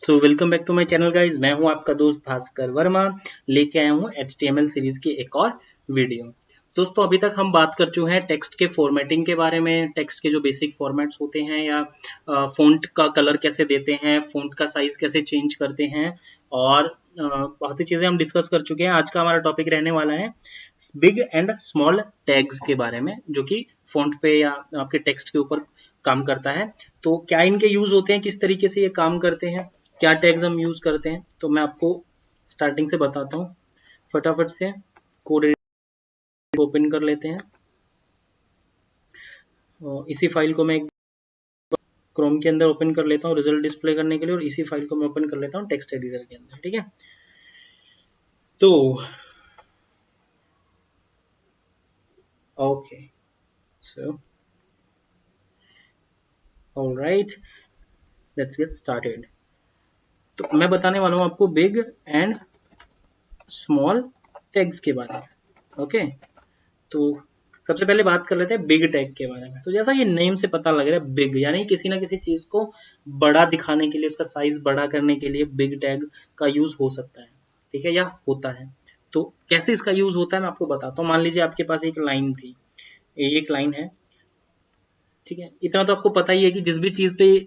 So welcome back to my channel guys. मैं हूं आपका दोस्त भास्कर वर्मा, लेके आया हूं HTML सीरीज की एक और वीडियो। दोस्तों, अभी तक हम बात कर चुके हैं टेक्स्ट के फॉर्मेटिंग के बारे में, टेक्स्ट के जो बेसिक फॉर्मेट्स होते हैं या फ़ॉन्ट का कलर कैसे देते हैं, फ़ॉन्ट का साइज कैसे चेंज करते हैं और बहुत सी चीज़ें हम डिस्कस कर चुके हैं। आज का हमारा टॉपिक रहने वाला है बिग एंड स्मॉल टैग्स के बारे में, जो कि फ़ॉन्ट पे या आपके टेक्स्ट के ऊपर काम करता है। तो क्या इनके यूज़ होते हैं, किस तरीके से ये काम करते हैं, क्या टैग्स हम यूज करते हैं, तो मैं आपको स्टार्टिंग से बताता हूँ। फटाफट से कोड ओपन कर लेते हैं। इसी फाइल को मैं क्रोम के अंदर ओपन कर लेता हूँ रिजल्ट डिस्प्ले करने के लिए, और इसी फाइल को मैं ओपन कर लेता हूँ टेक्स्ट एडिटर के अंदर। ठीक है, तो okay, so alright, let's get started. तो मैं बताने वाला हूँ आपको बिग एंड स्मॉल टैग्स के बारे में। ओके, तो सबसे पहले बात कर लेते हैं बिग टैग के बारे में। तो जैसा ये नेम से पता लग रहा है, बिग यानी किसी ना किसी चीज को बड़ा दिखाने के लिए, उसका साइज बड़ा करने के लिए बिग टैग का यूज हो सकता है। ठीक है, या होता है। तो कैसे इसका यूज होता है मैं आपको बताता हूँ। मान लीजिए आपके पास एक लाइन थी, एक लाइन है। ठीक है, इतना तो आपको पता ही है कि जिस भी चीज पे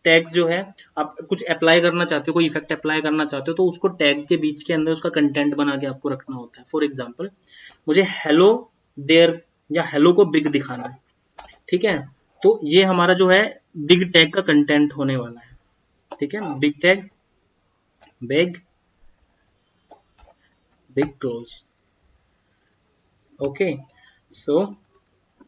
टैग जो है, आप कुछ अप्लाई करना चाहते हो, कोई इफेक्ट अप्लाई करना चाहते हो, तो उसको टैग के बीच के अंदर उसका कंटेंट बना के आपको रखना होता है। फॉर एग्जाम्पल, मुझे हेलो देयर या हेलो को बिग दिखाना है। ठीक है, तो ये हमारा जो है बिग टैग का कंटेंट होने वाला है। ठीक है, big tag, big big close. Okay, so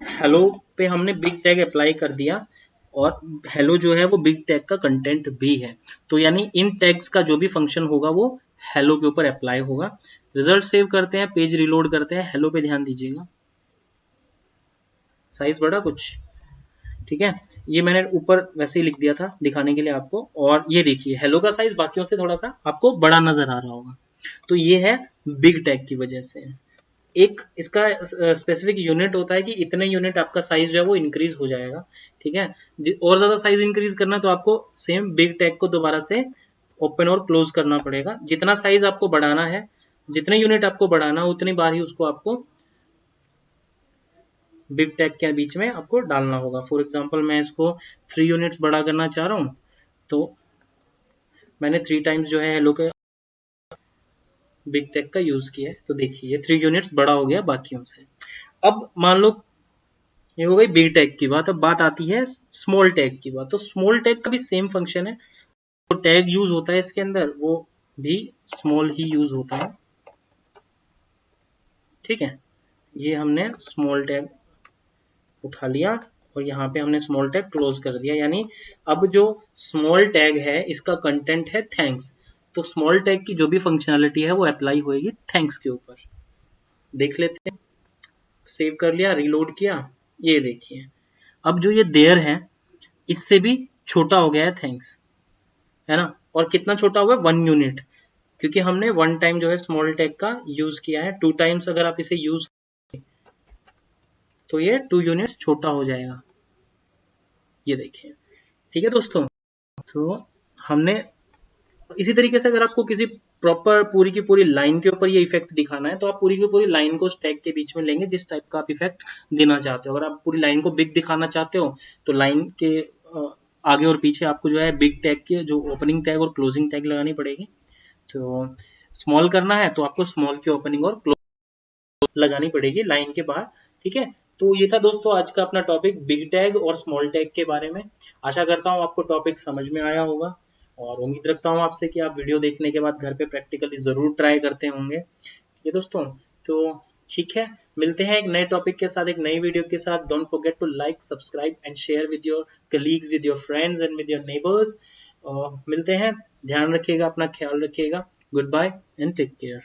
hello पे हमने बिग टैग अप्लाई कर दिया, और हेलो जो है वो बिग टैग का कंटेंट भी है। तो यानी इन टैग्स का जो भी फंक्शन होगा वो हेलो के ऊपर अप्लाई होगा। रिजल्ट सेव करते हैं, पेज रिलोड करते हैं। हेलो पे ध्यान दीजिएगा, साइज बढ़ा कुछ। ठीक है, ये मैंने ऊपर वैसे ही लिख दिया था दिखाने के लिए आपको। और ये देखिए, हेलो का साइज बाकियों से थोड़ा सा आपको बड़ा नजर आ रहा होगा। तो ये है बिग टैग की वजह से। एक इसका स्पेसिफिक यूनिट होता है कि इतने यूनिट आपका साइज जो है वो इंक्रीज हो जाएगा। ठीक है, और ज्यादा साइज इंक्रीज करना तो आपको सेम बिग टैग को दोबारा से ओपन और क्लोज करना पड़ेगा। जितना साइज आपको बढ़ाना है, जितने यूनिट आपको बढ़ाना है, उतनी बार ही उसको आपको बिग टैग के बीच में आपको डालना होगा। फॉर एग्जाम्पल, मैं इसको 3 यूनिट्स बड़ा करना चाह रहा हूँ, तो मैंने 3 टाइम्स जो है हेलो के बिग टैग का यूज किया है। तो देखिए, ये 3 यूनिट्स बड़ा हो गया बाकियों से। अब मान लो ये हो गई बिग टैग की बात। अब बात आती है स्मॉल टैग की बात। तो स्मॉल टैग का भी सेम फंक्शन है, तो टैग यूज होता है इसके अंदर वो भी स्मॉल ही यूज होता है। ठीक है, ये हमने स्मॉल टैग उठा लिया, और यहाँ पे हमने स्मॉल टैग क्लोज कर दिया। यानी अब जो स्मॉल टैग है इसका कंटेंट है थैंक्स। तो स्मॉल टैग की जो भी फंक्शनैलिटी है वो अप्लाई होएगी थैंक्स के ऊपर। देख लेते हैं, सेव कर लिया, रीलोड किया, ये देखिए अब जो ये देयर है इससे भी छोटा हो गया है थैंक्स, है ना। और कितना छोटा हुआ है, 1 यूनिट, क्योंकि हमने 1 टाइम जो है स्मॉल टैग का यूज किया है। 2 टाइम्स अगर आप इसे यूज तो ये 2 यूनिट्स छोटा हो जाएगा। ये देखिए, ठीक है दोस्तों। तो हमने इसी तरीके से, अगर आपको किसी प्रॉपर पूरी की पूरी लाइन के ऊपर ये इफेक्ट दिखाना है, तो आप पूरी की पूरी लाइन को टैग के बीच में लेंगे जिस टाइप का आप इफेक्ट देना चाहते हो। अगर आप पूरी लाइन को बिग दिखाना चाहते हो, तो लाइन के आगे और पीछे आपको जो है बिग टैग की जो ओपनिंग टैग और क्लोजिंग टैग लगानी पड़ेगी। तो स्मॉल करना है तो आपको स्मॉल की ओपनिंग और क्लोज लगानी पड़ेगी लाइन के बाहर। ठीक है, तो ये था दोस्तों आज का अपना टॉपिक, बिग टैग और स्मॉल टैग के बारे में। आशा करता हूँ आपको टॉपिक समझ में आया होगा, और उम्मीद रखता हूँ आपसे कि आप वीडियो देखने के बाद घर पे प्रैक्टिकली जरूर ट्राई करते होंगे। ये दोस्तों, तो ठीक है, मिलते हैं एक नए टॉपिक के साथ, एक नई वीडियो के साथ। Don't forget to like, subscribe and share with your colleagues, with your friends and with your neighbours. मिलते हैं, ध्यान रखिएगा, अपना ख्याल रखिएगा। Good bye and take care.